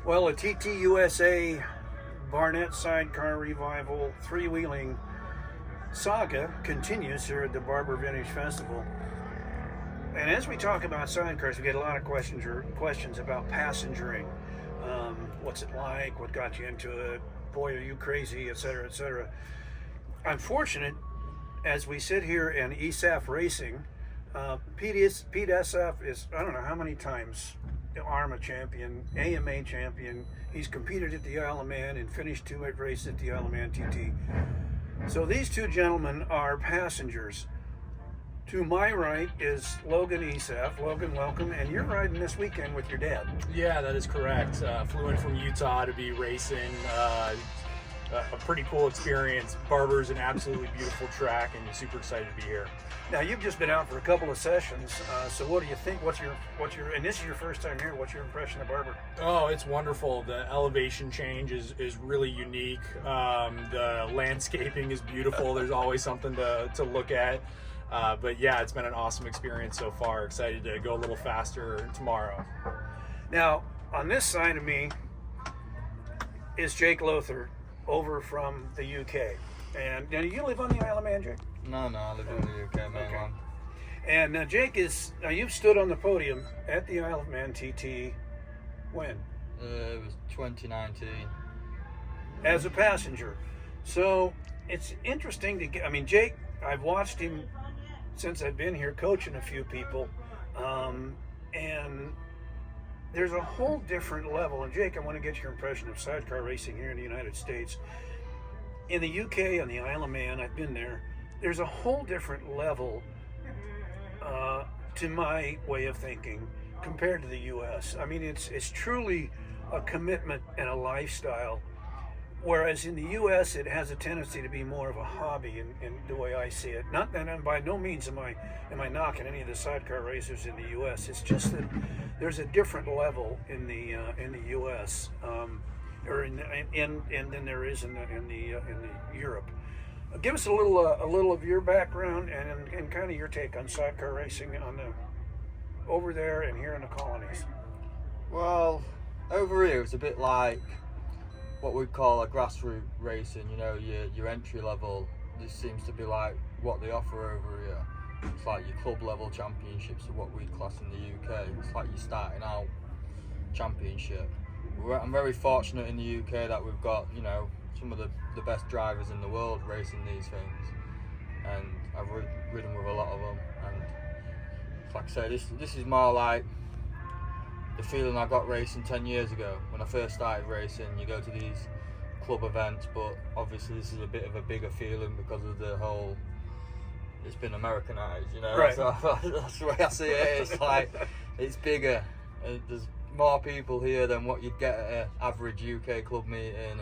Well, a TTUSA Barnett Sidecar Revival three-wheeling saga continues here at the Barber Vintage Festival. And as we talk about sidecars, we get a lot of questions about passengering. What's it like? What got you into it? Boy, are you crazy, etc., etc. I'm fortunate, as we sit here in Essaff Racing, Pete Essaff is, I don't know how many times, AHRMA champion, AMA champion. He's competed at the Isle of Man and finished two races at the Isle of Man TT. So these two gentlemen are passengers. To my right is Logan Essaff. Logan, welcome. And you're riding this weekend with your dad. Yeah, that is correct. Flew in from Utah to be racing. A pretty cool experience. Barber's an absolutely beautiful track, and super excited to be here. Now you've just been out for a couple of sessions. So what do you think? What's your? And this is your first time here. What's your impression of Barber? Oh, it's wonderful. The elevation change is really unique. The landscaping is beautiful. There's always something to look at. But yeah, it's been an awesome experience so far. Excited to go a little faster tomorrow. Now, on this side of me is Jake Lowther, over from the UK. And now, you live on the Isle of Man, Jake? No, I live in the UK, mainland. Okay. And Jake now you've stood on the podium at the Isle of Man TT when? It was 2019. As a passenger. So it's interesting to get, Jake, I've watched him since I've been here coaching a few people, and there's a whole different level. And Jake, I want to get your impression of sidecar racing here in the United States. In the UK, on the Isle of Man, I've been there. There's a whole different level to my way of thinking compared to the US. It's truly a commitment and a lifestyle. Whereas in the U.S., it has a tendency to be more of a hobby in the way I see it. Not that, and by no means am I knocking any of the sidecar racers in the U.S. It's just that there's a different level in the U.S. And than there is in the Europe. Give us a little of your background and kind of your take on sidecar racing over there and here in the colonies. Well, over here it's a bit like what we'd call a grassroots racing, your entry level. This seems to be like what they offer over here. It's like your club level championships are what we class in the UK. It's like your starting out championship. I'm very fortunate in the UK that we've got, some of the best drivers in the world racing these things. And I've ridden with a lot of them. And like I say, this is more like the feeling I got racing 10 years ago when I first started racing. You go to these club events, but obviously this is a bit of a bigger feeling because of the whole, it's been Americanized, Right. So that's the way I see it. It's like, it's bigger. There's more people here than what you'd get at an average UK club meeting, and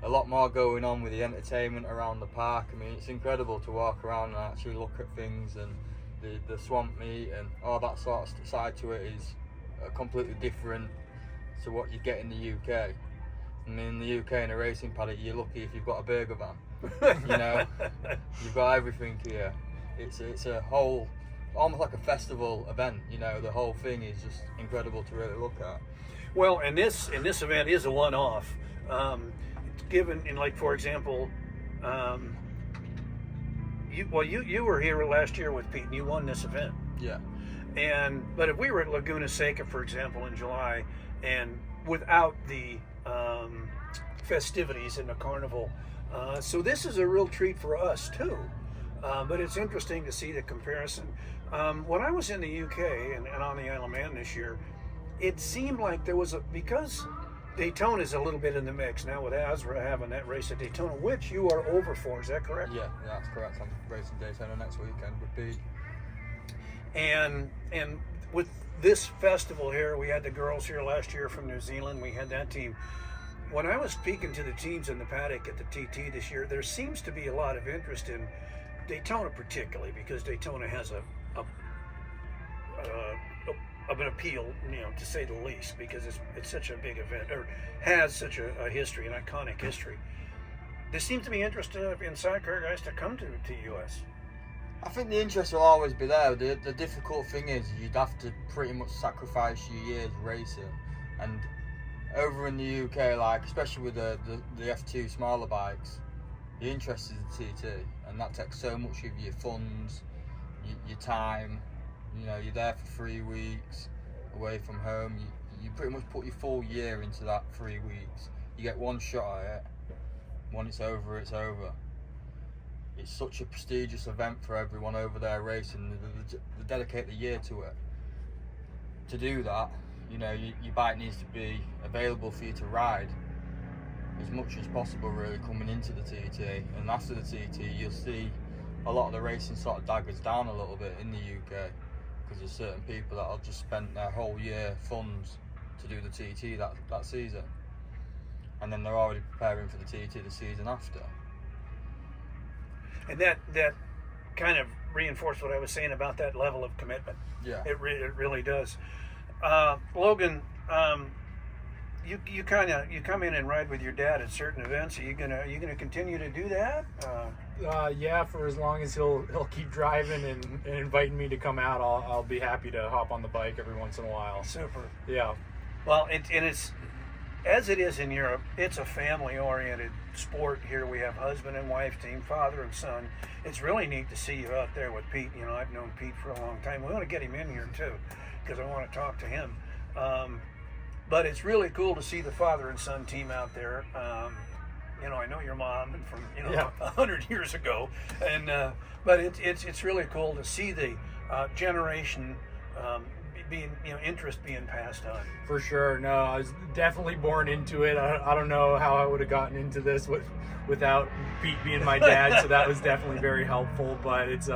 a lot more going on with the entertainment around the park. It's incredible to walk around and actually look at things, and the swamp meet and all that sort of side to it is completely different to what you get in the UK. In the UK, in a racing paddock, you're lucky if you've got a burger van. You've got everything here. It's a whole, almost like a festival event. The whole thing is just incredible to really look at. Well, and this event is a one-off. Given in, like, for example, you were here last year with Pete and you won this event. Yeah. But if we were at Laguna Seca, for example, in July, and without the festivities in the carnival, so this is a real treat for us too. But it's interesting to see the comparison. When I was in the UK and on the Isle of Man this year, it seemed like there was because Daytona is a little bit in the mix now with AHRMA having that race at Daytona, which you are over for. Is that correct? Yeah, that's correct. I'm racing Daytona next weekend with Pete. And with this festival here, we had the girls here last year from New Zealand. We had that team. When I was speaking to the teams in the paddock at the TT this year, there seems to be a lot of interest in Daytona, particularly because Daytona has an appeal, to say the least, because it's such a big event, or has such a history, an iconic history. There seems to be interest in sidecar guys to come to US. I think the interest will always be there. The difficult thing is you'd have to pretty much sacrifice your years racing, and over in the UK, like especially with the F2 smaller bikes, the interest is the TT, and that takes so much of your funds, your time. You know, you're there for 3 weeks away from home. You pretty much put your full year into that 3 weeks. You get one shot at it. When it's over, it's over. It's such a prestigious event for everyone over there racing. They dedicate the year to it. To do that, you know, your bike needs to be available for you to ride as much as possible, really, coming into the TT. And after the TT, you'll see a lot of the racing sort of daggers down a little bit in the UK, because there's certain people that have just spent their whole year funds to do the TT that season, and then they're already preparing for the TT the season after. And that kind of reinforced what I was saying about that level of commitment. Yeah, it really does. Logan, you come in and ride with your dad at certain events. Are you gonna continue to do that? Yeah, for as long as he'll keep driving and inviting me to come out, I'll be happy to hop on the bike every once in a while. Super. Yeah. Well, it's as it is in Europe. It's a family-oriented sport. Here we have husband and wife team, father and son. It's really neat to see you out there with Pete. You know, I've known Pete for a long time. We want to get him in here too, because I want to talk to him. But it's really cool to see the father and son team out there. You know, I know your mom from 100 years ago, and but it's really cool to see the generation being, you know, interest being passed on. For sure. No, I was definitely born into it. I don't know how I would have gotten into this without Pete being my dad, so that was definitely very helpful. But it's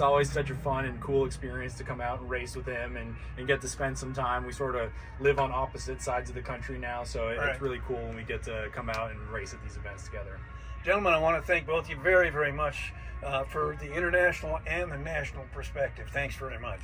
always such a fun and cool experience to come out and race with him and get to spend some time. We sort of live on opposite sides of the country now, so it's really cool when we get to come out and race at these events together. Gentlemen, I want to thank both of you very, very much for the international and the national perspective. Thanks very much.